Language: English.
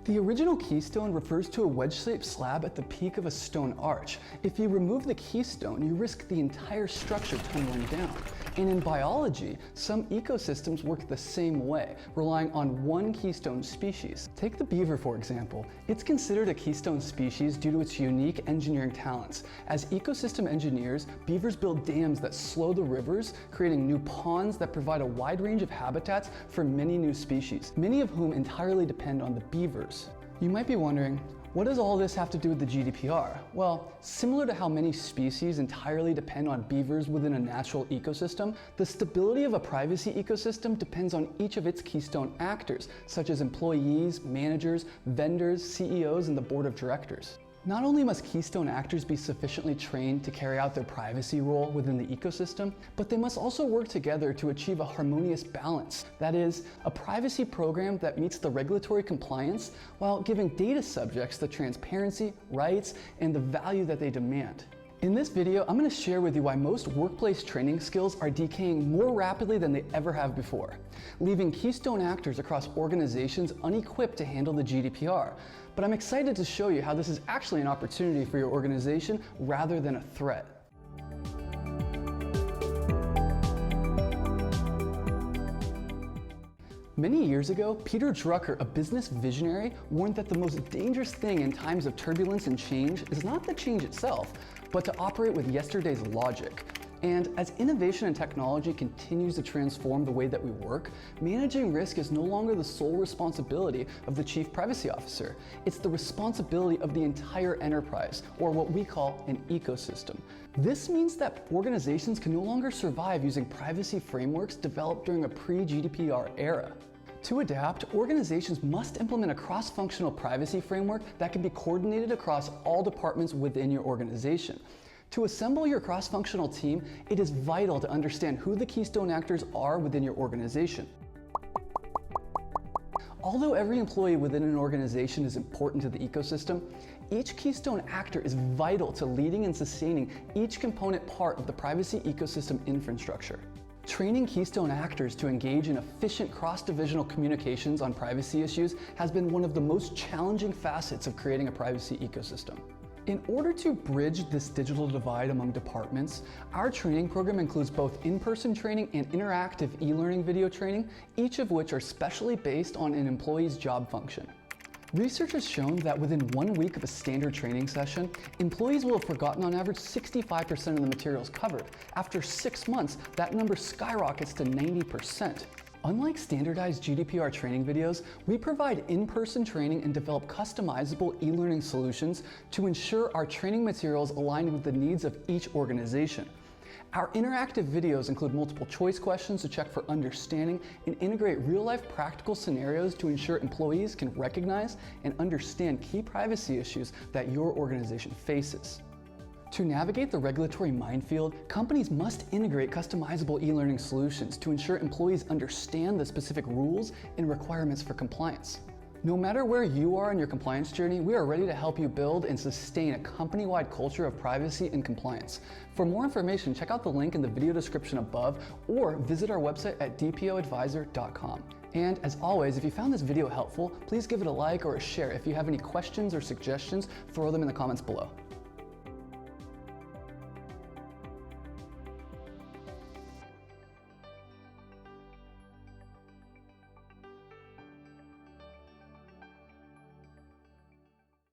The original keystone refers to a wedge-shaped slab at the peak of a stone arch. If you remove the keystone, you risk the entire structure tumbling down. And in biology, some ecosystems work the same way, relying on one keystone species. Take the beaver, for example. It's considered a keystone species due to its unique engineering talents. As ecosystem engineers, beavers build dams that slow the rivers, creating new ponds that provide a wide range of habitats for many new species, many of whom entirely depend on the beavers. You might be wondering, what does all this have to do with the GDPR? Well, similar to how many species entirely depend on beavers within a natural ecosystem, the stability of a privacy ecosystem depends on each of its keystone actors, such as employees, managers, vendors, CEOs, and the board of directors. Not only must keystone actors be sufficiently trained to carry out their privacy role within the ecosystem, but they must also work together to achieve a harmonious balance. That is, a privacy program that meets the regulatory compliance while giving data subjects the transparency, rights, and the value that they demand. In this video, I'm going to share with you why most workplace training skills are decaying more rapidly than they ever have before, leaving keystone actors across organizations unequipped to handle the GDPR. But I'm excited to show you how this is actually an opportunity for your organization rather than a threat. Many years ago, Peter Drucker, a business visionary, warned that the most dangerous thing in times of turbulence and change is not the change itself, but to operate with yesterday's logic. And as innovation and technology continues to transform the way that we work, managing risk is no longer the sole responsibility of the chief privacy officer. It's the responsibility of the entire enterprise, or what we call an ecosystem. This means that organizations can no longer survive using privacy frameworks developed during a pre-GDPR era. To adapt, organizations must implement a cross-functional privacy framework that can be coordinated across all departments within your organization. To assemble your cross-functional team, it is vital to understand who the keystone actors are within your organization. Although every employee within an organization is important to the ecosystem, each keystone actor is vital to leading and sustaining each component part of the privacy ecosystem infrastructure. Training keystone actors to engage in efficient cross-divisional communications on privacy issues has been one of the most challenging facets of creating a privacy ecosystem. In order to bridge this digital divide among departments, our training program includes both in-person training and interactive e-learning video training, each of which are specially based on an employee's job function. Research has shown that within 1 week of a standard training session, employees will have forgotten on average 65% of the materials covered. After 6 months, that number skyrockets to 90%. Unlike standardized GDPR training videos, we provide in-person training and develop customizable e-learning solutions to ensure our training materials align with the needs of each organization. Our interactive videos include multiple choice questions to check for understanding and integrate real-life practical scenarios to ensure employees can recognize and understand key privacy issues that your organization faces. To navigate the regulatory minefield, companies must integrate customizable e-learning solutions to ensure employees understand the specific rules and requirements for compliance. No matter where you are in your compliance journey, we are ready to help you build and sustain a company-wide culture of privacy and compliance. For more information, check out the link in the video description above or visit our website at dpoadvisor.com. And as always, if you found this video helpful, please give it a like or a share. If you have any questions or suggestions, throw them in the comments below.